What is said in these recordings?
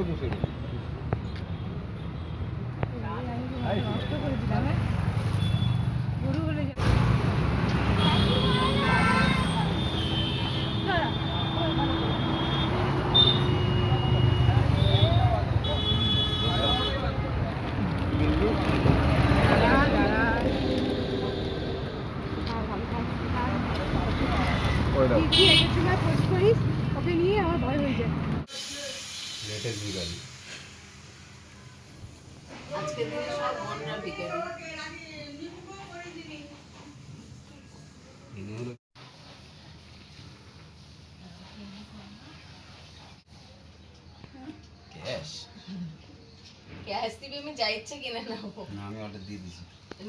থেকে বসে গেছে। নষ্ট করে দিলাম গরু বলে ওকে নিয়ে আমার ভয় হয়ে যায়। লেটেস্ট বিরিয়ানি আজকে দিনে সব বন্যা বিকেল ক্যাশ গ্যাস দিবি আমি যা ইচ্ছে কিনে নেবো না আমি অর্ডার দিয়ে দিয়েছি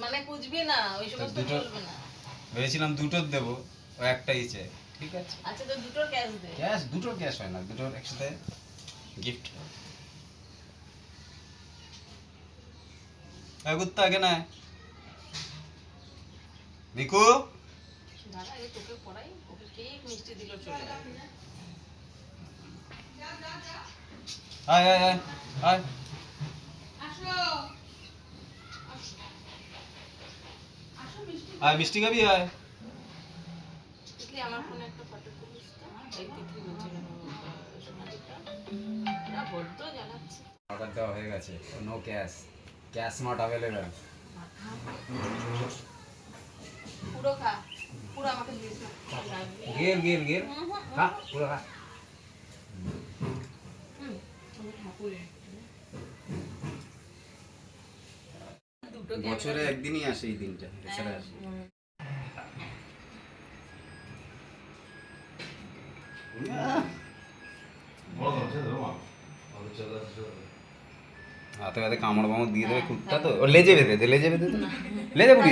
মানে খুঁজবি না ওই সমস্ত দুটো চলবে না ভেবেছিলাম দুটোর দেবো ও একটাই চাই ঠিক আছে আচ্ছা তো দুটোর ক্যাশ দে ক্যাশ দুটোর ক্যাশ হয় না দুটোর একসাথে গিফট কুত্তা আগে না ভিকু দাদা আগে তোকে পড়াই ওকে কেক মিষ্টি দিল চলে যাবে আয় আয় আয় আয় আয় মিষ্টি খাবি আয় তিতলি আমার ফোনে একটা ফটো তুলিস তো এই তিতলি বলছে সোনালিটা এটা বড্ড জ্বালাচ্ছে অর্ডার দেওয়া হয়ে গেছে no cash cash not available পুরো খা পুরো আমাকে দিস না গির গির গির খা পুরো খা বছরে একদিনই আসে এই দিনটা এছাড়া আসে হাতে হাতে কামড় বামড় দিয়ে দেবে কুত্তা তো ও লেজে বেঁধে দে লেজে বেঁধে দে লেজে পুড়িয়ে